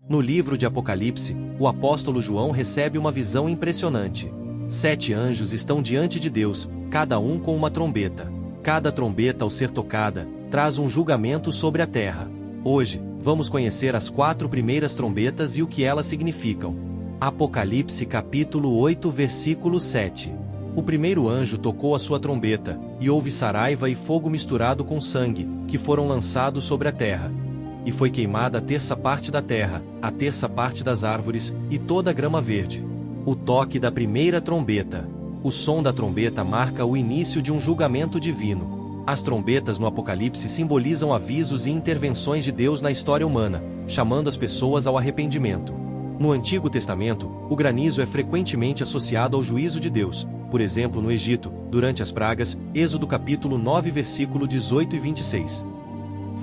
No livro de Apocalipse, o apóstolo João recebe uma visão impressionante. 7 anjos estão diante de Deus, cada um com uma trombeta. Cada trombeta, ao ser tocada, traz um julgamento sobre a terra. Hoje, vamos conhecer as 4 primeiras trombetas e o que elas significam. Apocalipse capítulo 8 versículo 7. O primeiro anjo tocou a sua trombeta, e houve saraiva e fogo misturado com sangue, que foram lançados sobre a terra. E foi queimada a terça parte da terra, a terça parte das árvores, e toda a grama verde. O toque da primeira trombeta. O som da trombeta marca o início de um julgamento divino. As trombetas no Apocalipse simbolizam avisos e intervenções de Deus na história humana, chamando as pessoas ao arrependimento. No Antigo Testamento, o granizo é frequentemente associado ao juízo de Deus, por exemplo no Egito, durante as pragas, Êxodo capítulo 9 versículo 18 e 26.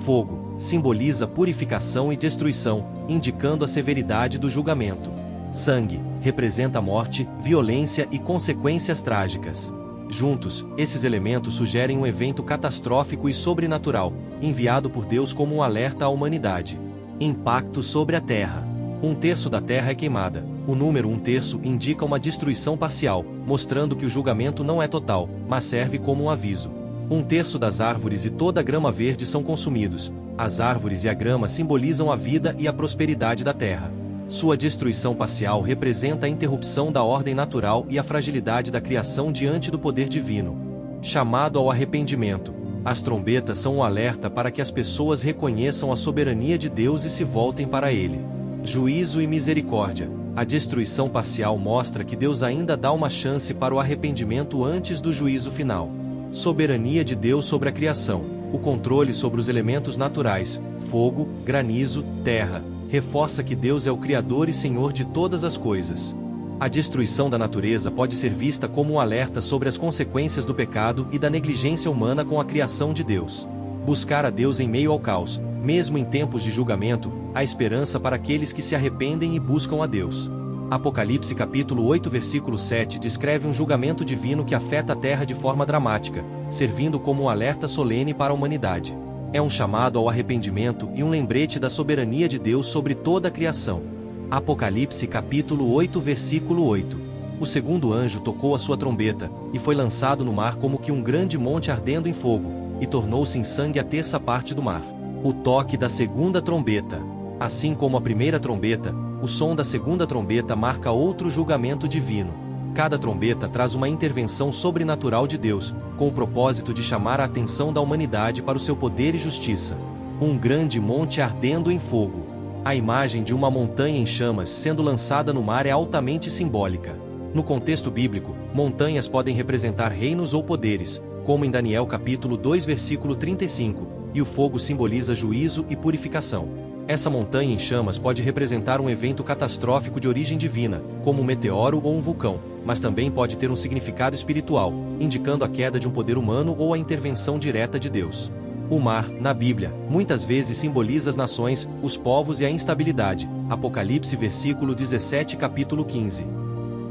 Fogo simboliza purificação e destruição, indicando a severidade do julgamento. Sangue representa morte, violência e consequências trágicas. Juntos, esses elementos sugerem um evento catastrófico e sobrenatural, enviado por Deus como um alerta à humanidade. Impacto sobre a terra. 1/3 da terra é queimada. O número 1/3 indica uma destruição parcial, mostrando que o julgamento não é total, mas serve como um aviso. 1/3 das árvores e toda a grama verde são consumidos. As árvores e a grama simbolizam a vida e a prosperidade da terra. Sua destruição parcial representa a interrupção da ordem natural e a fragilidade da criação diante do poder divino. Chamado ao arrependimento. As trombetas são um alerta para que as pessoas reconheçam a soberania de Deus e se voltem para Ele. Juízo e misericórdia. A destruição parcial mostra que Deus ainda dá uma chance para o arrependimento antes do juízo final. Soberania de Deus sobre a criação. O controle sobre os elementos naturais, fogo, granizo, terra, reforça que Deus é o Criador e Senhor de todas as coisas. A destruição da natureza pode ser vista como um alerta sobre as consequências do pecado e da negligência humana com a criação de Deus. Buscar a Deus em meio ao caos, mesmo em tempos de julgamento, há esperança para aqueles que se arrependem e buscam a Deus. Apocalipse capítulo 8 versículo 7 descreve um julgamento divino que afeta a terra de forma dramática, servindo como um alerta solene para a humanidade. É um chamado ao arrependimento e um lembrete da soberania de Deus sobre toda a criação. Apocalipse capítulo 8 versículo 8. O segundo anjo tocou a sua trombeta, e foi lançado no mar como que um grande monte ardendo em fogo, e tornou-se em sangue a terça parte do mar. O toque da segunda trombeta. Assim como a primeira trombeta, o som da segunda trombeta marca outro julgamento divino. Cada trombeta traz uma intervenção sobrenatural de Deus, com o propósito de chamar a atenção da humanidade para o seu poder e justiça. Um grande monte ardendo em fogo. A imagem de uma montanha em chamas sendo lançada no mar é altamente simbólica. No contexto bíblico, montanhas podem representar reinos ou poderes, como em Daniel capítulo 2 versículo 35, e o fogo simboliza juízo e purificação. Essa montanha em chamas pode representar um evento catastrófico de origem divina, como um meteoro ou um vulcão, mas também pode ter um significado espiritual, indicando a queda de um poder humano ou a intervenção direta de Deus. O mar, na Bíblia, muitas vezes simboliza as nações, os povos e a instabilidade. Apocalipse versículo 17 capítulo 15.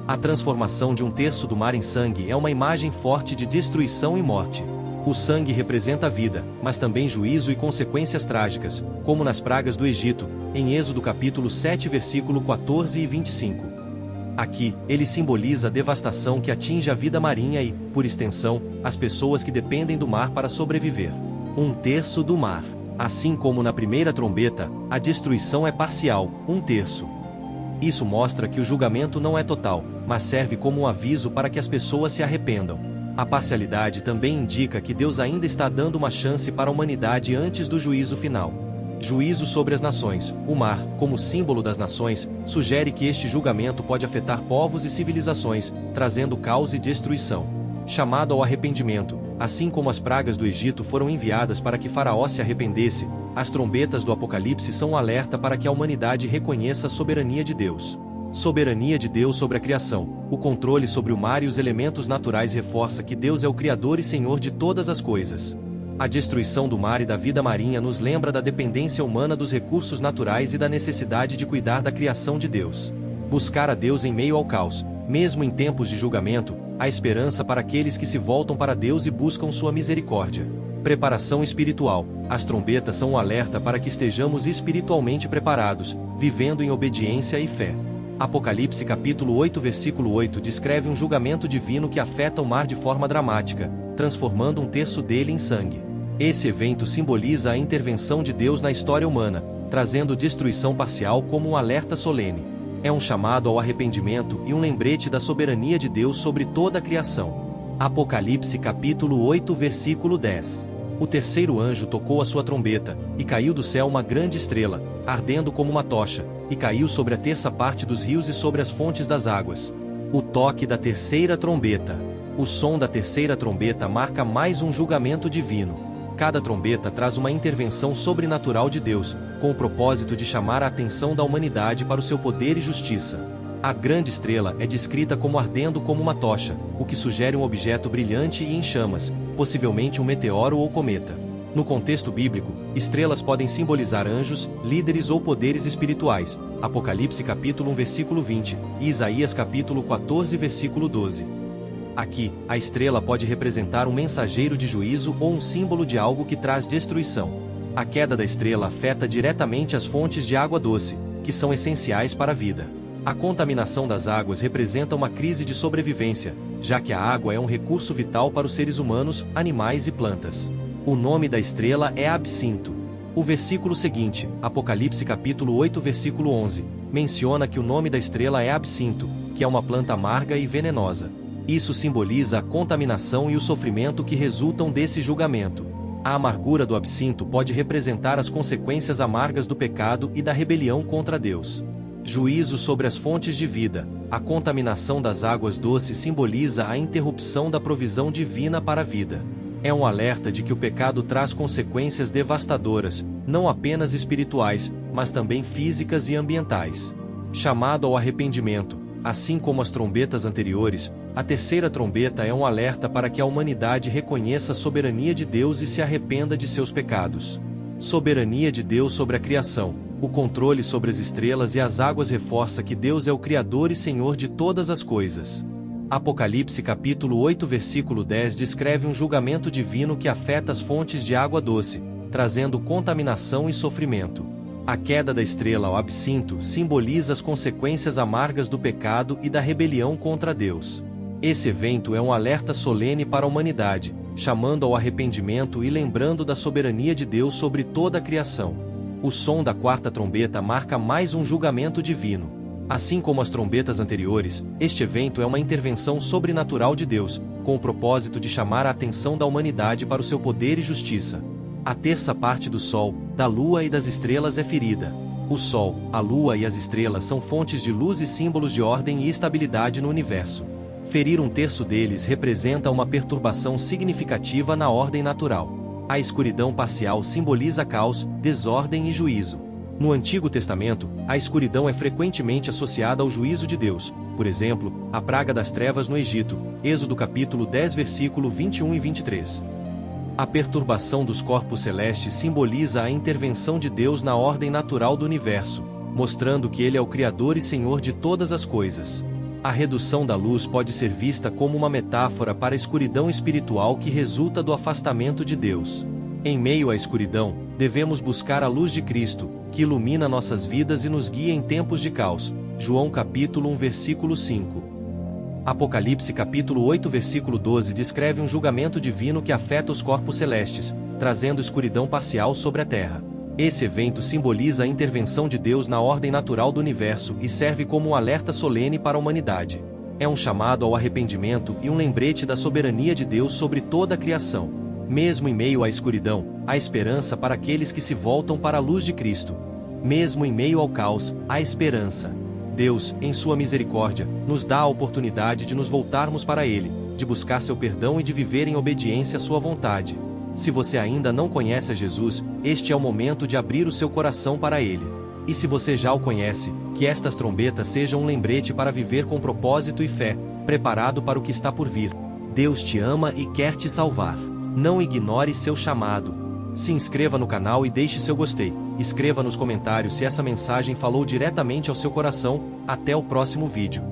A transformação de 1/3 do mar em sangue é uma imagem forte de destruição e morte. O sangue representa a vida, mas também juízo e consequências trágicas, como nas pragas do Egito, em Êxodo capítulo 7 versículo 14 e 25. Aqui, ele simboliza a devastação que atinge a vida marinha e, por extensão, as pessoas que dependem do mar para sobreviver. 1/3 do mar. Assim como na primeira trombeta, a destruição é parcial, 1/3. Isso mostra que o julgamento não é total, mas serve como um aviso para que as pessoas se arrependam. A parcialidade também indica que Deus ainda está dando uma chance para a humanidade antes do juízo final. Juízo sobre as nações. O mar, como símbolo das nações, sugere que este julgamento pode afetar povos e civilizações, trazendo caos e destruição. Chamado ao arrependimento. Assim como as pragas do Egito foram enviadas para que Faraó se arrependesse, as trombetas do Apocalipse são um alerta para que a humanidade reconheça a soberania de Deus. Soberania de Deus sobre a criação. O controle sobre o mar e os elementos naturais reforça que Deus é o Criador e Senhor de todas as coisas. A destruição do mar e da vida marinha nos lembra da dependência humana dos recursos naturais e da necessidade de cuidar da criação de Deus. Buscar a Deus em meio ao caos. Mesmo em tempos de julgamento, há esperança para aqueles que se voltam para Deus e buscam sua misericórdia. Preparação espiritual. As trombetas são um alerta para que estejamos espiritualmente preparados, vivendo em obediência e fé. Apocalipse capítulo 8 versículo 8 descreve um julgamento divino que afeta o mar de forma dramática, transformando um terço dele em sangue. Esse evento simboliza a intervenção de Deus na história humana, trazendo destruição parcial como um alerta solene. É um chamado ao arrependimento e um lembrete da soberania de Deus sobre toda a criação. Apocalipse capítulo 8 versículo 10. O terceiro anjo tocou a sua trombeta, e caiu do céu uma grande estrela, ardendo como uma tocha, e caiu sobre a terça parte dos rios e sobre as fontes das águas. O toque da terceira trombeta. O som da terceira trombeta marca mais um julgamento divino. Cada trombeta traz uma intervenção sobrenatural de Deus, com o propósito de chamar a atenção da humanidade para o seu poder e justiça. A grande estrela é descrita como ardendo como uma tocha, o que sugere um objeto brilhante e em chamas, possivelmente um meteoro ou cometa. No contexto bíblico, estrelas podem simbolizar anjos, líderes ou poderes espirituais. Apocalipse capítulo 1 versículo 20 e Isaías capítulo 14 versículo 12. Aqui, a estrela pode representar um mensageiro de juízo ou um símbolo de algo que traz destruição. A queda da estrela afeta diretamente as fontes de água doce, que são essenciais para a vida. A contaminação das águas representa uma crise de sobrevivência, já que a água é um recurso vital para os seres humanos, animais e plantas. O nome da estrela é Absinto. O versículo seguinte, Apocalipse capítulo 8 versículo 11, menciona que o nome da estrela é Absinto, que é uma planta amarga e venenosa. Isso simboliza a contaminação e o sofrimento que resultam desse julgamento. A amargura do absinto pode representar as consequências amargas do pecado e da rebelião contra Deus. Juízo sobre as fontes de vida. A contaminação das águas doces simboliza a interrupção da provisão divina para a vida. É um alerta de que o pecado traz consequências devastadoras, não apenas espirituais, mas também físicas e ambientais. Chamado ao arrependimento. Assim como as trombetas anteriores, a terceira trombeta é um alerta para que a humanidade reconheça a soberania de Deus e se arrependa de seus pecados. Soberania de Deus sobre a criação. O controle sobre as estrelas e as águas reforça que Deus é o Criador e Senhor de todas as coisas. Apocalipse capítulo 8 versículo 10 descreve um julgamento divino que afeta as fontes de água doce, trazendo contaminação e sofrimento. A queda da estrela ao absinto simboliza as consequências amargas do pecado e da rebelião contra Deus. Esse evento é um alerta solene para a humanidade, chamando ao arrependimento e lembrando da soberania de Deus sobre toda a criação. O som da quarta trombeta marca mais um julgamento divino. Assim como as trombetas anteriores, este evento é uma intervenção sobrenatural de Deus, com o propósito de chamar a atenção da humanidade para o seu poder e justiça. A terça parte do Sol, da Lua e das estrelas é ferida. O Sol, a Lua e as estrelas são fontes de luz e símbolos de ordem e estabilidade no universo. Ferir um terço deles representa uma perturbação significativa na ordem natural. A escuridão parcial simboliza caos, desordem e juízo. No Antigo Testamento, a escuridão é frequentemente associada ao juízo de Deus. Por exemplo, a praga das trevas no Egito, Êxodo capítulo 10 versículo 21 e 23. A perturbação dos corpos celestes simboliza a intervenção de Deus na ordem natural do universo, mostrando que Ele é o Criador e Senhor de todas as coisas. A redução da luz pode ser vista como uma metáfora para a escuridão espiritual que resulta do afastamento de Deus. Em meio à escuridão, devemos buscar a luz de Cristo, que ilumina nossas vidas e nos guia em tempos de caos. João capítulo 1 versículo 5. Apocalipse capítulo 8 versículo 12 descreve um julgamento divino que afeta os corpos celestes, trazendo escuridão parcial sobre a terra. Esse evento simboliza a intervenção de Deus na ordem natural do universo e serve como um alerta solene para a humanidade. É um chamado ao arrependimento e um lembrete da soberania de Deus sobre toda a criação. Mesmo em meio à escuridão, há esperança para aqueles que se voltam para a luz de Cristo. Mesmo em meio ao caos, há esperança. Deus, em sua misericórdia, nos dá a oportunidade de nos voltarmos para Ele, de buscar seu perdão e de viver em obediência à sua vontade. Se você ainda não conhece a Jesus, este é o momento de abrir o seu coração para Ele. E se você já o conhece, que estas trombetas sejam um lembrete para viver com propósito e fé, preparado para o que está por vir. Deus te ama e quer te salvar. Não ignore seu chamado. Se inscreva no canal e deixe seu gostei. Escreva nos comentários se essa mensagem falou diretamente ao seu coração. Até o próximo vídeo.